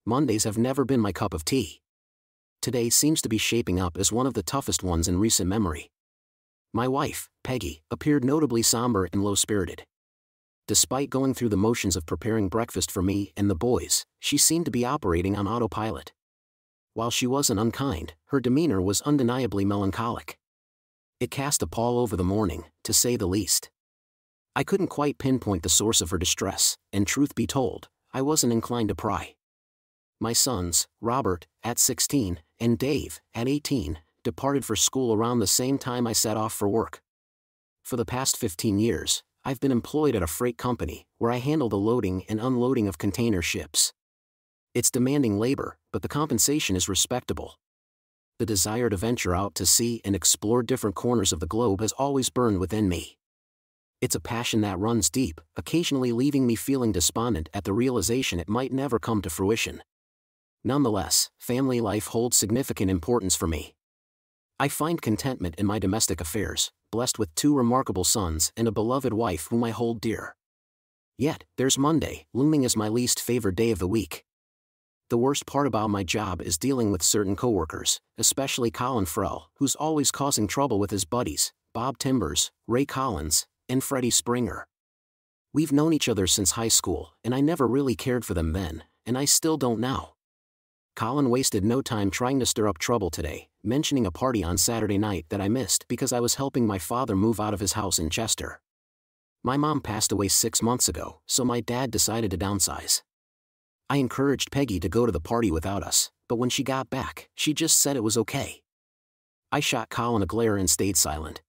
Mondays have never been my cup of tea. Today seems to be shaping up as one of the toughest ones in recent memory. My wife, Peggy, appeared notably somber and low-spirited. Despite going through the motions of preparing breakfast for me and the boys, she seemed to be operating on autopilot. While she wasn't unkind, her demeanor was undeniably melancholic. It cast a pall over the morning, to say the least. I couldn't quite pinpoint the source of her distress, and truth be told, I wasn't inclined to pry. My sons, Robert, at 16, and Dave, at 18, departed for school around the same time I set off for work. For the past 15 years, I've been employed at a freight company, where I handle the loading and unloading of container ships. It's demanding labor, but the compensation is respectable. The desire to venture out to see and explore different corners of the globe has always burned within me. It's a passion that runs deep, occasionally leaving me feeling despondent at the realization it might never come to fruition. Nonetheless, family life holds significant importance for me. I find contentment in my domestic affairs, blessed with 2 remarkable sons and a beloved wife whom I hold dear. Yet, there's Monday, looming as my least favored day of the week. The worst part about my job is dealing with certain coworkers, especially Colin Frell, who's always causing trouble with his buddies, Bob Timbers, Ray Collins, and Freddie Springer. We've known each other since high school, and I never really cared for them then, and I still don't now. Colin wasted no time trying to stir up trouble today, mentioning a party on Saturday night that I missed because I was helping my father move out of his house in Chester. My mom passed away 6 months ago, so my dad decided to downsize. I encouraged Peggy to go to the party without us, but when she got back, she just said it was okay. I shot Colin a glare and stayed silent.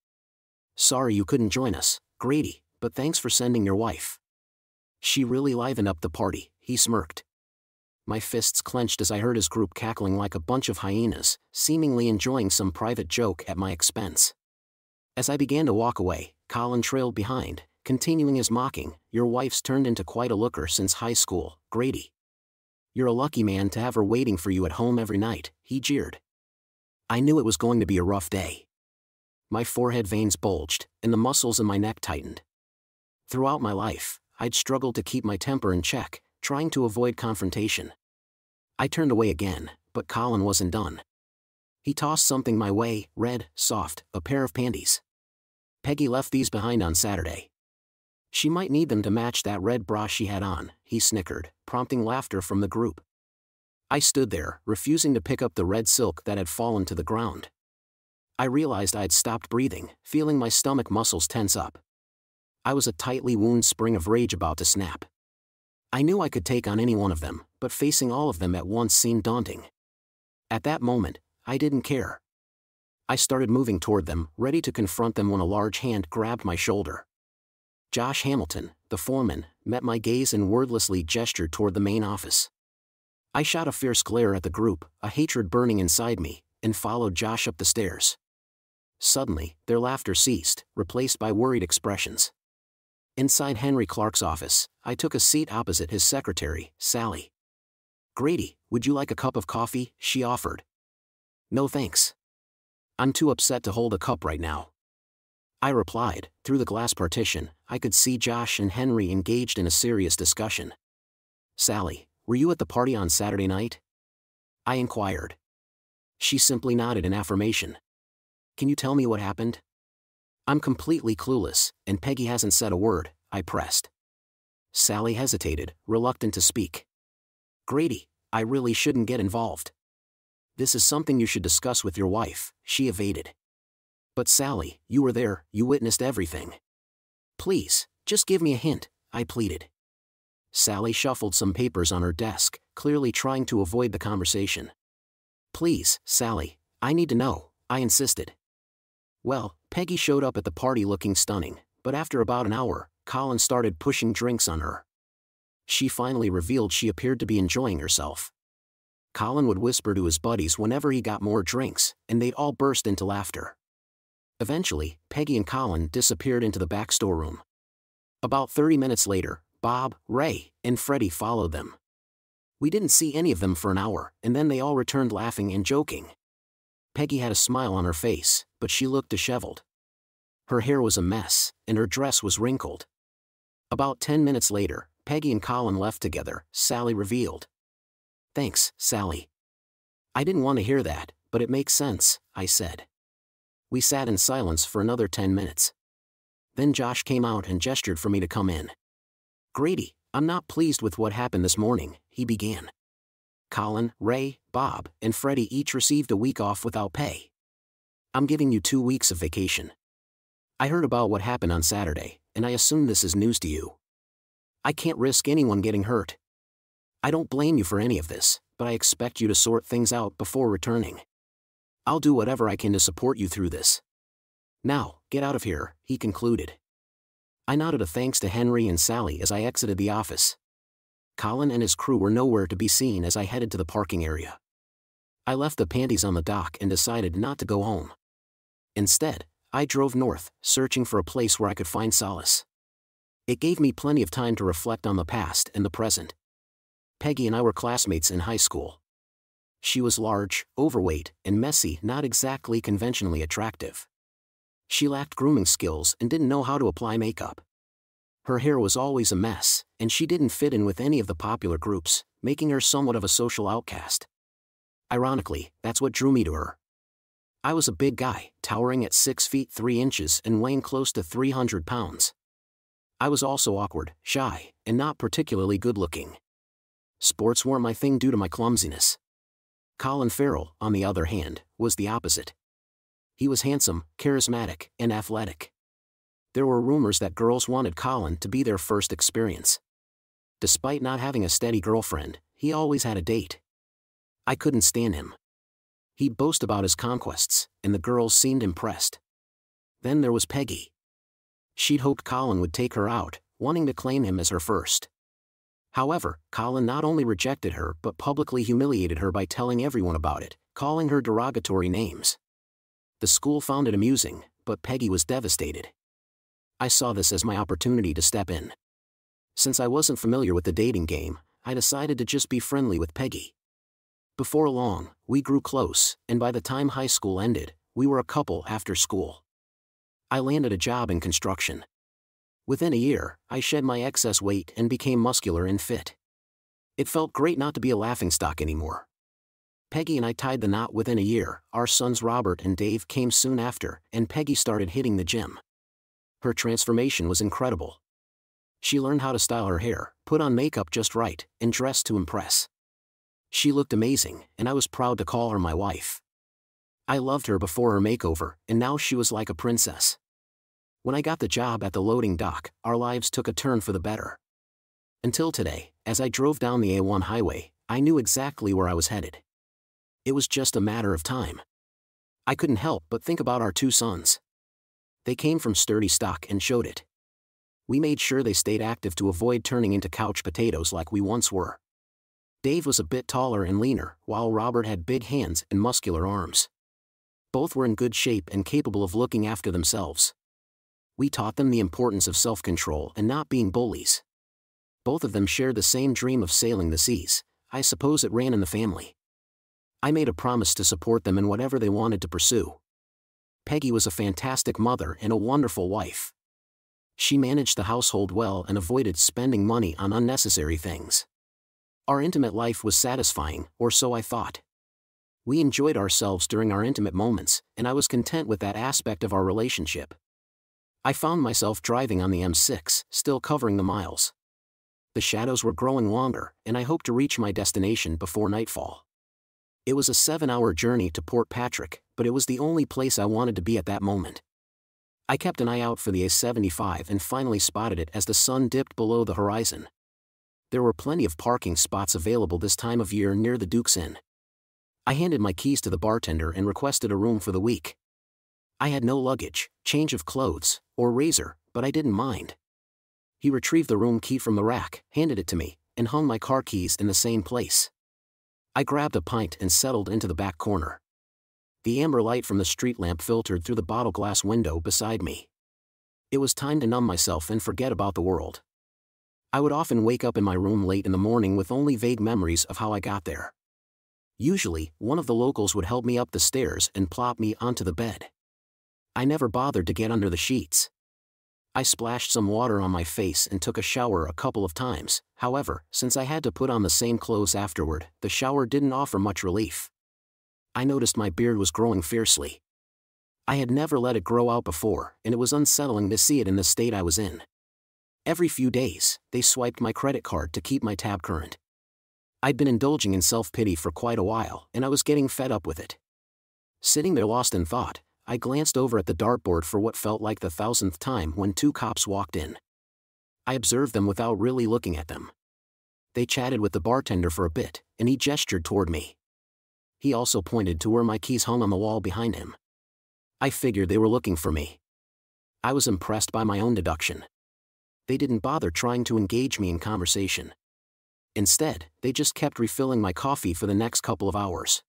"Sorry you couldn't join us, Grady, but thanks for sending your wife. She really livened up the party," he smirked. My fists clenched as I heard his group cackling like a bunch of hyenas, seemingly enjoying some private joke at my expense. As I began to walk away, Colin trailed behind, continuing his mocking, "Your wife's turned into quite a looker since high school, Grady. You're a lucky man to have her waiting for you at home every night," he jeered. I knew it was going to be a rough day. My forehead veins bulged, and the muscles in my neck tightened. Throughout my life, I'd struggled to keep my temper in check, trying to avoid confrontation. I turned away again, but Colin wasn't done. He tossed something my way, red, soft, a pair of panties. "Peggy left these behind on Saturday. She might need them to match that red bra she had on," he snickered, prompting laughter from the group. I stood there, refusing to pick up the red silk that had fallen to the ground. I realized I had stopped breathing, feeling my stomach muscles tense up. I was a tightly wound spring of rage about to snap. I knew I could take on any one of them, but facing all of them at once seemed daunting. At that moment, I didn't care. I started moving toward them, ready to confront them when a large hand grabbed my shoulder. Josh Hamilton, the foreman, met my gaze and wordlessly gestured toward the main office. I shot a fierce glare at the group, a hatred burning inside me, and followed Josh up the stairs. Suddenly, their laughter ceased, replaced by worried expressions. Inside Henry Clark's office, I took a seat opposite his secretary, Sally. "Grady, would you like a cup of coffee?" she offered. "No thanks. I'm too upset to hold a cup right now," I replied. Through the glass partition, I could see Josh and Henry engaged in a serious discussion. "Sally, were you at the party on Saturday night?" I inquired. She simply nodded in affirmation. "Can you tell me what happened?" "I'm completely clueless, and Peggy hasn't said a word," I pressed. Sally hesitated, reluctant to speak. "Grady, I really shouldn't get involved. This is something you should discuss with your wife," she evaded. "But Sally, you were there, you witnessed everything. Please, just give me a hint," I pleaded. Sally shuffled some papers on her desk, clearly trying to avoid the conversation. "Please, Sally, I need to know," I insisted. "Well, Peggy showed up at the party looking stunning, but after about an hour, Colin started pushing drinks on her. She finally revealed she appeared to be enjoying herself. Colin would whisper to his buddies whenever he got more drinks, and they'd all burst into laughter. Eventually, Peggy and Colin disappeared into the back storeroom. About 30 minutes later, Bob, Ray, and Freddie followed them. We didn't see any of them for an hour, and then they all returned laughing and joking. Peggy had a smile on her face, but she looked disheveled. Her hair was a mess, and her dress was wrinkled. About 10 minutes later, Peggy and Colin left together, Sally revealed. Thanks, Sally. I didn't want to hear that, but it makes sense, I said. We sat in silence for another 10 minutes. Then Josh came out and gestured for me to come in. Grady, I'm not pleased with what happened this morning, he began. Colin, Ray, Bob, and Freddie each received a week off without pay. I'm giving you 2 weeks of vacation. I heard about what happened on Saturday, and I assume this is news to you. I can't risk anyone getting hurt. I don't blame you for any of this, but I expect you to sort things out before returning. I'll do whatever I can to support you through this. Now, get out of here, he concluded. I nodded a thanks to Henry and Sally as I exited the office. Colin and his crew were nowhere to be seen as I headed to the parking area. I left the panties on the dock and decided not to go home. Instead, I drove north, searching for a place where I could find solace. It gave me plenty of time to reflect on the past and the present. Peggy and I were classmates in high school. She was large, overweight, and messy, not exactly conventionally attractive. She lacked grooming skills and didn't know how to apply makeup. Her hair was always a mess, and she didn't fit in with any of the popular groups, making her somewhat of a social outcast. Ironically, that's what drew me to her. I was a big guy, towering at 6 feet 3 inches and weighing close to 300 pounds. I was also awkward, shy, and not particularly good-looking. Sports weren't my thing due to my clumsiness. Colin Farrell, on the other hand, was the opposite. He was handsome, charismatic, and athletic. There were rumors that girls wanted Colin to be their first experience. Despite not having a steady girlfriend, he always had a date. I couldn't stand him. He'd boast about his conquests, and the girls seemed impressed. Then there was Peggy. She'd hoped Colin would take her out, wanting to claim him as her first. However, Colin not only rejected her but publicly humiliated her by telling everyone about it, calling her derogatory names. The school found it amusing, but Peggy was devastated. I saw this as my opportunity to step in. Since I wasn't familiar with the dating game, I decided to just be friendly with Peggy. Before long, we grew close, and by the time high school ended, we were a couple after school. I landed a job in construction. Within a year, I shed my excess weight and became muscular and fit. It felt great not to be a laughingstock anymore. Peggy and I tied the knot within a year. Our sons Robert and Dave came soon after, and Peggy started hitting the gym. Her transformation was incredible. She learned how to style her hair, put on makeup just right, and dress to impress. She looked amazing, and I was proud to call her my wife. I loved her before her makeover, and now she was like a princess. When I got the job at the loading dock, our lives took a turn for the better. Until today, as I drove down the A1 highway, I knew exactly where I was headed. It was just a matter of time. I couldn't help but think about our 2 sons. They came from sturdy stock and showed it. We made sure they stayed active to avoid turning into couch potatoes like we once were. Dave was a bit taller and leaner, while Robert had big hands and muscular arms. Both were in good shape and capable of looking after themselves. We taught them the importance of self-control and not being bullies. Both of them shared the same dream of sailing the seas. I suppose it ran in the family. I made a promise to support them in whatever they wanted to pursue. Peggy was a fantastic mother and a wonderful wife. She managed the household well and avoided spending money on unnecessary things. Our intimate life was satisfying, or so I thought. We enjoyed ourselves during our intimate moments, and I was content with that aspect of our relationship. I found myself driving on the M6, still covering the miles. The shadows were growing longer, and I hoped to reach my destination before nightfall. It was a 7-hour journey to Port Patrick, but it was the only place I wanted to be at that moment. I kept an eye out for the A75 and finally spotted it as the sun dipped below the horizon. There were plenty of parking spots available this time of year near the Duke's Inn. I handed my keys to the bartender and requested a room for the week. I had no luggage, change of clothes, or razor, but I didn't mind. He retrieved the room key from the rack, handed it to me, and hung my car keys in the same place. I grabbed a pint and settled into the back corner. The amber light from the street lamp filtered through the bottle glass window beside me. It was time to numb myself and forget about the world. I would often wake up in my room late in the morning with only vague memories of how I got there. Usually, one of the locals would help me up the stairs and plop me onto the bed. I never bothered to get under the sheets. I splashed some water on my face and took a shower a couple of times, However, since I had to put on the same clothes afterward, the shower didn't offer much relief. I noticed my beard was growing fiercely. I had never let it grow out before, and it was unsettling to see it in the state I was in. Every few days, they swiped my credit card to keep my tab current. I'd been indulging in self-pity for quite a while, and I was getting fed up with it. Sitting there lost in thought, I glanced over at the dartboard for what felt like the 1,000th time when 2 cops walked in. I observed them without really looking at them. They chatted with the bartender for a bit, and he gestured toward me. He also pointed to where my keys hung on the wall behind him. I figured they were looking for me. I was impressed by my own deduction. They didn't bother trying to engage me in conversation. Instead, they just kept refilling my coffee for the next couple of hours.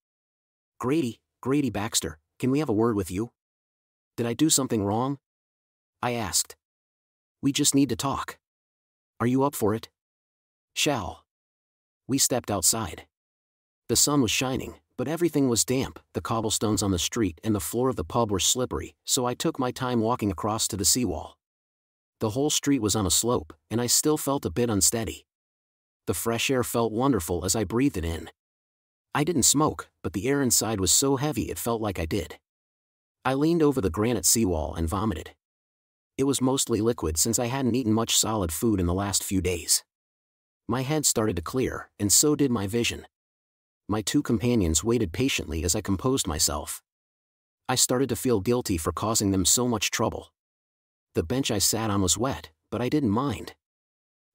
Grady Baxter, can we have a word with you? Did I do something wrong? I asked. We just need to talk. Are you up for it? Shall we stepped outside. The sun was shining, but everything was damp. The cobblestones on the street and the floor of the pub were slippery, so I took my time walking across to the seawall. The whole street was on a slope, and I still felt a bit unsteady. The fresh air felt wonderful as I breathed it in. I didn't smoke, but the air inside was so heavy it felt like I did. I leaned over the granite seawall and vomited. It was mostly liquid since I hadn't eaten much solid food in the last few days. My head started to clear, and so did my vision. My 2 companions waited patiently as I composed myself. I started to feel guilty for causing them so much trouble. The bench I sat on was wet, but I didn't mind.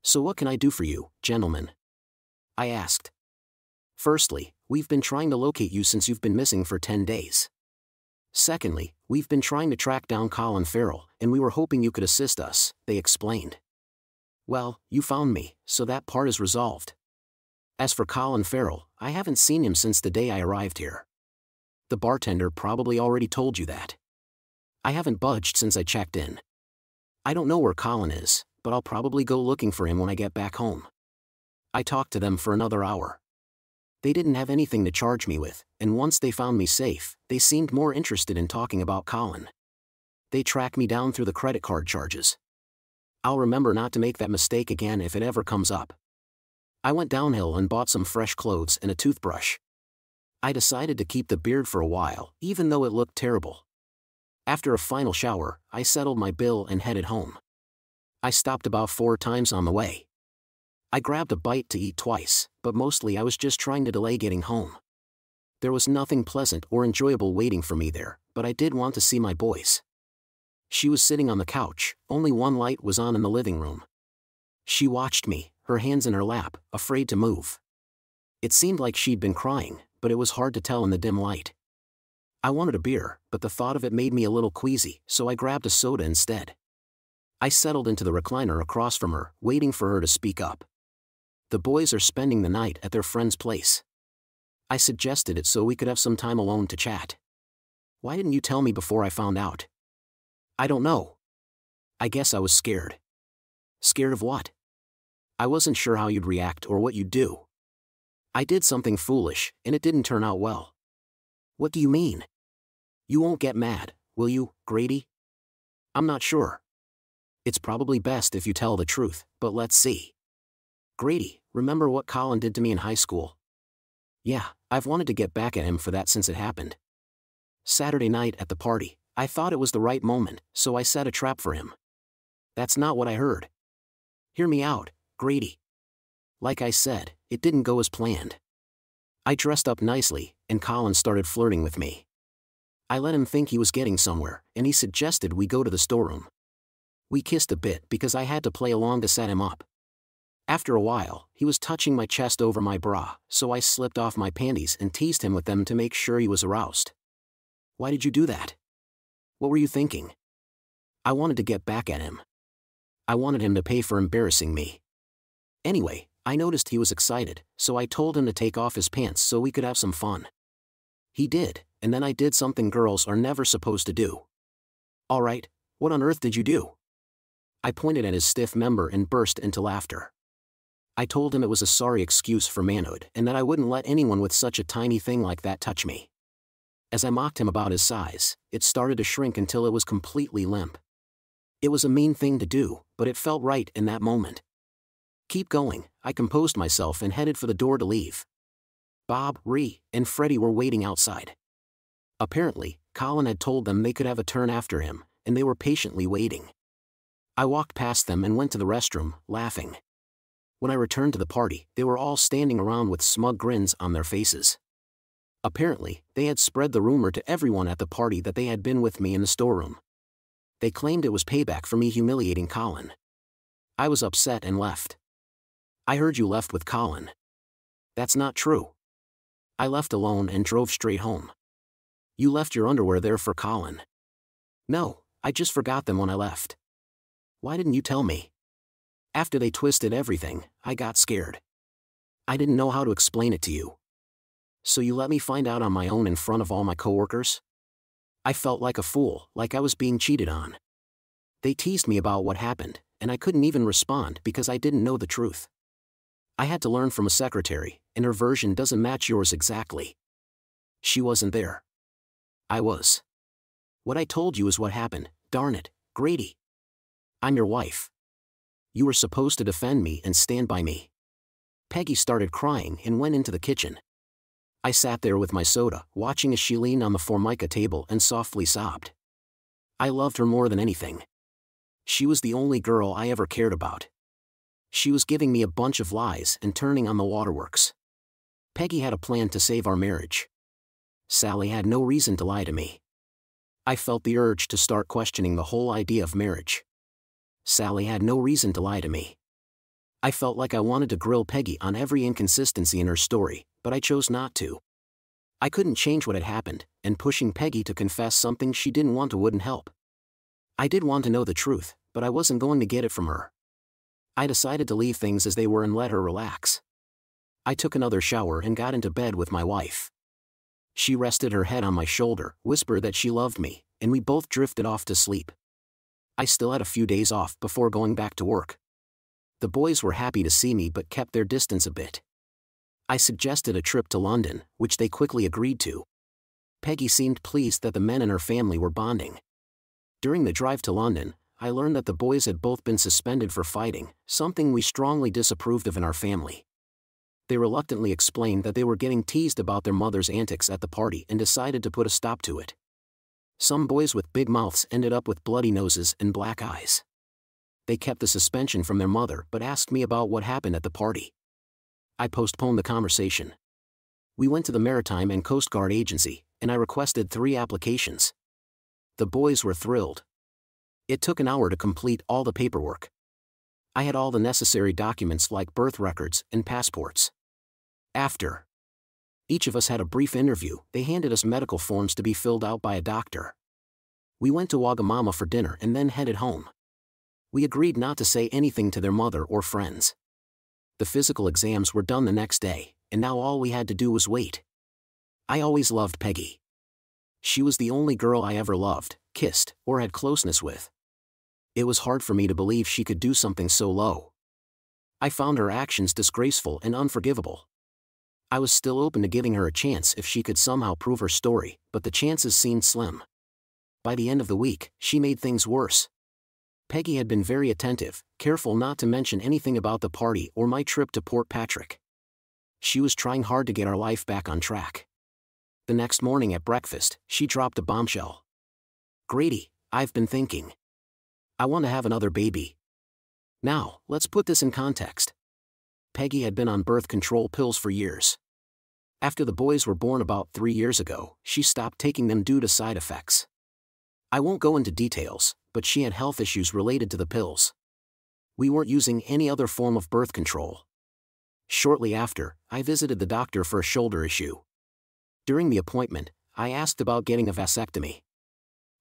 So what can I do for you, gentlemen? I asked. Firstly, we've been trying to locate you since you've been missing for 10 days. Secondly, we've been trying to track down Colin Farrell, and we were hoping you could assist us, they explained. Well, you found me, so that part is resolved. As for Colin Farrell, I haven't seen him since the day I arrived here. The bartender probably already told you that. I haven't budged since I checked in. I don't know where Colin is, but I'll probably go looking for him when I get back home. I talked to them for another hour. They didn't have anything to charge me with, and once they found me safe, they seemed more interested in talking about Colin. They tracked me down through the credit card charges. I'll remember not to make that mistake again if it ever comes up. I went downhill and bought some fresh clothes and a toothbrush. I decided to keep the beard for a while, even though it looked terrible. After a final shower, I settled my bill and headed home. I stopped about 4 times on the way. I grabbed a bite to eat twice, but mostly I was just trying to delay getting home. There was nothing pleasant or enjoyable waiting for me there, but I did want to see my boys. She was sitting on the couch, only one light was on in the living room. She watched me, her hands in her lap, afraid to move. It seemed like she'd been crying, but it was hard to tell in the dim light. I wanted a beer, but the thought of it made me a little queasy, so I grabbed a soda instead. I settled into the recliner across from her, waiting for her to speak up. The boys are spending the night at their friend's place. I suggested it so we could have some time alone to chat. Why didn't you tell me before I found out? I don't know. I guess I was scared. Scared of what? I wasn't sure how you'd react or what you'd do. I did something foolish, and it didn't turn out well. What do you mean? You won't get mad, will you, Grady? I'm not sure. It's probably best if you tell the truth, but let's see. Grady, remember what Colin did to me in high school? Yeah, I've wanted to get back at him for that since it happened. Saturday night at the party, I thought it was the right moment, so I set a trap for him. That's not what I heard. Hear me out, Grady. Like I said, it didn't go as planned. I dressed up nicely, and Colin started flirting with me. I let him think he was getting somewhere, and he suggested we go to the storeroom. We kissed a bit because I had to play along to set him up. After a while, he was touching my chest over my bra, so I slipped off my panties and teased him with them to make sure he was aroused. Why did you do that? What were you thinking? I wanted to get back at him. I wanted him to pay for embarrassing me. Anyway, I noticed he was excited, so I told him to take off his pants so we could have some fun. He did, and then I did something girls are never supposed to do. Alright, what on earth did you do? I pointed at his stiff member and burst into laughter. I told him it was a sorry excuse for manhood and that I wouldn't let anyone with such a tiny thing like that touch me. As I mocked him about his size, it started to shrink until it was completely limp. It was a mean thing to do, but it felt right in that moment. Keep going, I composed myself and headed for the door to leave. Bob, Ree, and Freddie were waiting outside. Apparently, Colin had told them they could have a turn after him, and they were patiently waiting. I walked past them and went to the restroom, laughing. When I returned to the party, they were all standing around with smug grins on their faces. Apparently, they had spread the rumor to everyone at the party that they had been with me in the storeroom. They claimed it was payback for me humiliating Colin. I was upset and left. I heard you left with Colin. That's not true. I left alone and drove straight home. You left your underwear there for Colin. No, I just forgot them when I left. Why didn't you tell me? After they twisted everything, I got scared. I didn't know how to explain it to you. So you let me find out on my own in front of all my coworkers? I felt like a fool, like I was being cheated on. They teased me about what happened, and I couldn't even respond because I didn't know the truth. I had to learn from a secretary, and her version doesn't match yours exactly. She wasn't there. I was. What I told you is what happened, darn it, Grady. I'm your wife. You were supposed to defend me and stand by me. Peggy started crying and went into the kitchen. I sat there with my soda, watching as she leaned on the Formica table and softly sobbed. I loved her more than anything. She was the only girl I ever cared about. She was giving me a bunch of lies and turning on the waterworks. Peggy had a plan to save our marriage. Sally had no reason to lie to me. I felt the urge to start questioning the whole idea of marriage. Sally had no reason to lie to me. I felt like I wanted to grill Peggy on every inconsistency in her story, but I chose not to. I couldn't change what had happened, and pushing Peggy to confess something she didn't want to wouldn't help. I did want to know the truth, but I wasn't going to get it from her. I decided to leave things as they were and let her relax. I took another shower and got into bed with my wife. She rested her head on my shoulder, whispered that she loved me, and we both drifted off to sleep. I still had a few days off before going back to work. The boys were happy to see me but kept their distance a bit. I suggested a trip to London, which they quickly agreed to. Peggy seemed pleased that the men in her family were bonding. During the drive to London, I learned that the boys had both been suspended for fighting, something we strongly disapproved of in our family. They reluctantly explained that they were getting teased about their mother's antics at the party and decided to put a stop to it. Some boys with big mouths ended up with bloody noses and black eyes. They kept the suspension from their mother but asked me about what happened at the party. I postponed the conversation. We went to the Maritime and Coast Guard Agency, and I requested 3 applications. The boys were thrilled. It took an hour to complete all the paperwork. I had all the necessary documents like birth records and passports. After each of us had a brief interview, they handed us medical forms to be filled out by a doctor. We went to Wagamama for dinner and then headed home. We agreed not to say anything to their mother or friends. The physical exams were done the next day, and now all we had to do was wait. I always loved Peggy. She was the only girl I ever loved, kissed, or had closeness with. It was hard for me to believe she could do something so low. I found her actions disgraceful and unforgivable. I was still open to giving her a chance if she could somehow prove her story, but the chances seemed slim. By the end of the week, she made things worse. Peggy had been very attentive, careful not to mention anything about the party or my trip to Port Patrick. She was trying hard to get our life back on track. The next morning at breakfast, she dropped a bombshell. "Grady, I've been thinking. I want to have another baby." Now, let's put this in context. Peggy had been on birth control pills for years. After the boys were born about 3 years ago, she stopped taking them due to side effects. I won't go into details, but she had health issues related to the pills. We weren't using any other form of birth control. Shortly after, I visited the doctor for a shoulder issue. During the appointment, I asked about getting a vasectomy.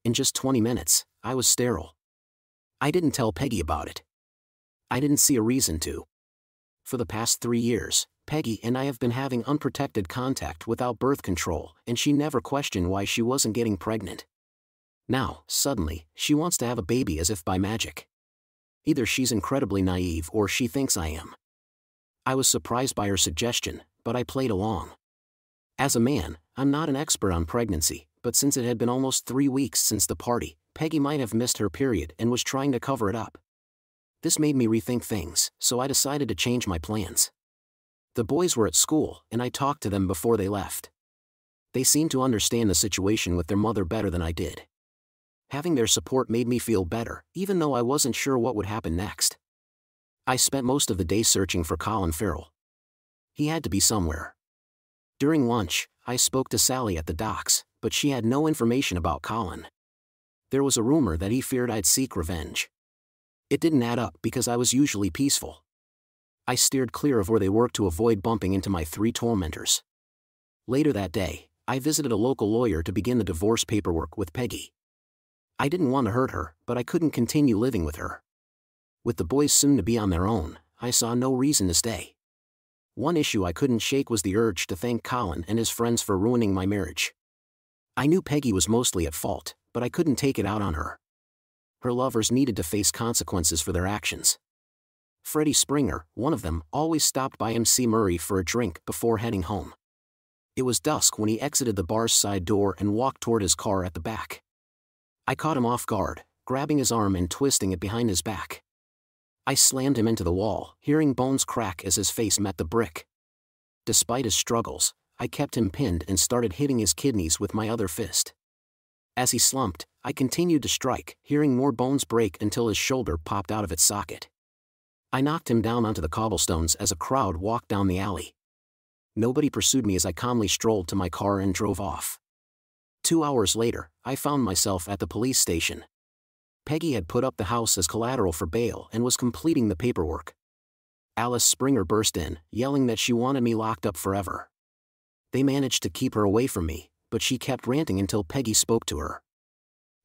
In just 20 minutes, I was sterile. I didn't tell Peggy about it. I didn't see a reason to. For the past 3 years, Peggy and I have been having unprotected contact without birth control, and she never questioned why she wasn't getting pregnant. Now, suddenly, she wants to have a baby as if by magic. Either she's incredibly naive or she thinks I am. I was surprised by her suggestion, but I played along. As a man, I'm not an expert on pregnancy, but since it had been almost 3 weeks since the party, Peggy might have missed her period and was trying to cover it up. This made me rethink things, so I decided to change my plans. The boys were at school, and I talked to them before they left. They seemed to understand the situation with their mother better than I did. Having their support made me feel better, even though I wasn't sure what would happen next. I spent most of the day searching for Colin Farrell. He had to be somewhere. During lunch, I spoke to Sally at the docks, but she had no information about Colin. There was a rumor that he feared I'd seek revenge. It didn't add up because I was usually peaceful. I steered clear of where they worked to avoid bumping into my 3 tormentors. Later that day, I visited a local lawyer to begin the divorce paperwork with Peggy. I didn't want to hurt her, but I couldn't continue living with her. With the boys soon to be on their own, I saw no reason to stay. One issue I couldn't shake was the urge to thank Colin and his friends for ruining my marriage. I knew Peggy was mostly at fault, but I couldn't take it out on her. Her lovers needed to face consequences for their actions. Freddie Springer, one of them, always stopped by MC Murray for a drink before heading home. It was dusk when he exited the bar's side door and walked toward his car at the back. I caught him off guard, grabbing his arm and twisting it behind his back. I slammed him into the wall, hearing bones crack as his face met the brick. Despite his struggles, I kept him pinned and started hitting his kidneys with my other fist. As he slumped, I continued to strike, hearing more bones break until his shoulder popped out of its socket. I knocked him down onto the cobblestones as a crowd walked down the alley. Nobody pursued me as I calmly strolled to my car and drove off. 2 hours later, I found myself at the police station. Peggy had put up the house as collateral for bail and was completing the paperwork. Alice Springer burst in, yelling that she wanted me locked up forever. They managed to keep her away from me, but she kept ranting until Peggy spoke to her.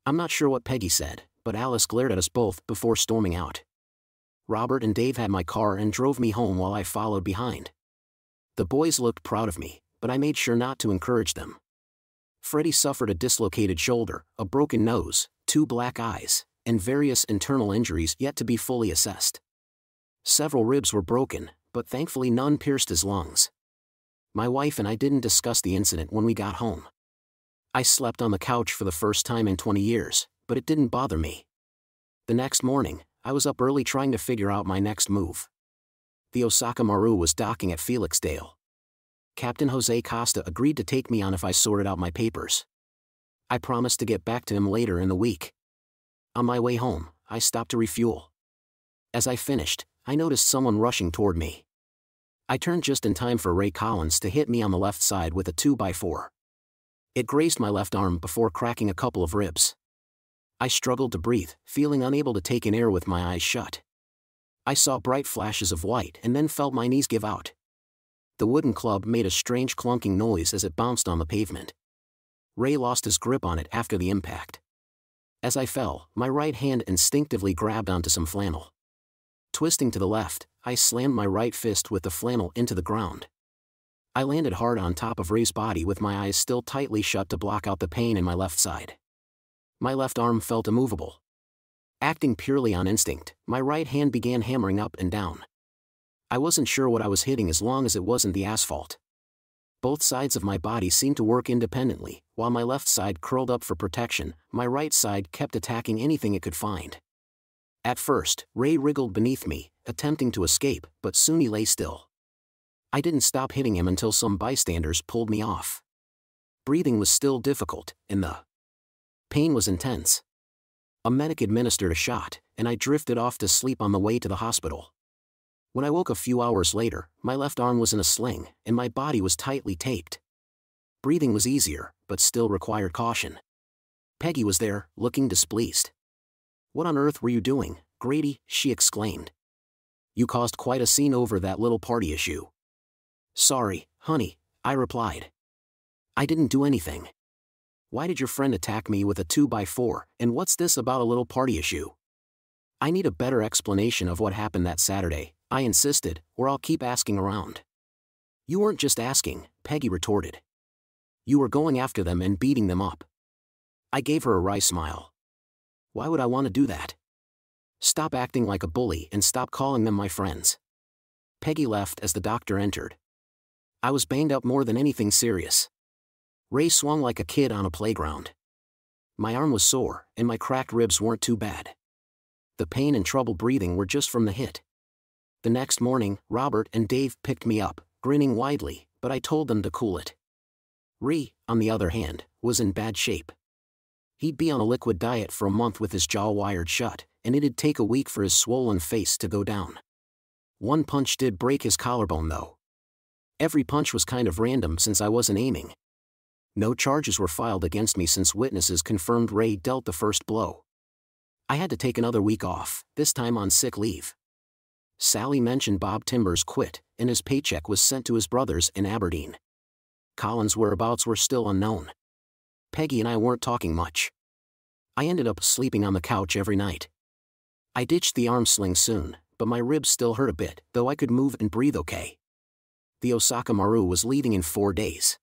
I'm not sure what Peggy said, but Alice glared at us both before storming out. Robert and Dave had my car and drove me home while I followed behind. The boys looked proud of me, but I made sure not to encourage them. Freddie suffered a dislocated shoulder, a broken nose, 2 black eyes, and various internal injuries yet to be fully assessed. Several ribs were broken, but thankfully none pierced his lungs. My wife and I didn't discuss the incident when we got home. I slept on the couch for the first time in 20 years, but it didn't bother me. The next morning, I was up early trying to figure out my next move. The Osaka Maru was docking at Felixdale. Captain Jose Costa agreed to take me on if I sorted out my papers. I promised to get back to him later in the week. On my way home, I stopped to refuel. As I finished, I noticed someone rushing toward me. I turned just in time for Ray Collins to hit me on the left side with a 2x4. It grazed my left arm before cracking a couple of ribs. I struggled to breathe, feeling unable to take in air with my eyes shut. I saw bright flashes of white and then felt my knees give out. The wooden club made a strange clunking noise as it bounced on the pavement. Ray lost his grip on it after the impact. As I fell, my right hand instinctively grabbed onto some flannel. Twisting to the left, I slammed my right fist with the flannel into the ground. I landed hard on top of Ray's body with my eyes still tightly shut to block out the pain in my left side. My left arm felt immovable. Acting purely on instinct, my right hand began hammering up and down. I wasn't sure what I was hitting as long as it wasn't the asphalt. Both sides of my body seemed to work independently. While my left side curled up for protection, my right side kept attacking anything it could find. At first, Ray wriggled beneath me, attempting to escape, but soon he lay still. I didn't stop hitting him until some bystanders pulled me off. Breathing was still difficult, and the pain was intense. A medic administered a shot, and I drifted off to sleep on the way to the hospital. When I woke a few hours later, my left arm was in a sling, and my body was tightly taped. Breathing was easier, but still required caution. Peggy was there, looking displeased. "What on earth were you doing, Grady?" she exclaimed. "You caused quite a scene over that little party issue." "Sorry, honey," I replied. "I didn't do anything. Why did your friend attack me with a 2x4, and what's this about a little party issue?" "I need a better explanation of what happened that Saturday," I insisted, "or I'll keep asking around." "You weren't just asking," Peggy retorted. "You were going after them and beating them up." I gave her a wry smile. "Why would I want to do that? Stop acting like a bully and stop calling them my friends." Peggy left as the doctor entered. I was banged up more than anything serious. Ray swung like a kid on a playground. My arm was sore, and my cracked ribs weren't too bad. The pain and trouble breathing were just from the hit. The next morning, Robert and Dave picked me up, grinning widely, but I told them to cool it. Ree, on the other hand, was in bad shape. He'd be on a liquid diet for a month with his jaw wired shut, and it'd take a week for his swollen face to go down. One punch did break his collarbone though. Every punch was kind of random since I wasn't aiming. No charges were filed against me since witnesses confirmed Ray dealt the first blow. I had to take another week off, this time on sick leave. Sally mentioned Bob Timbers quit, and his paycheck was sent to his brothers in Aberdeen. Colin's whereabouts were still unknown. Peggy and I weren't talking much. I ended up sleeping on the couch every night. I ditched the arm sling soon, but my ribs still hurt a bit, though I could move and breathe okay. The Osaka Maru was leaving in 4 days.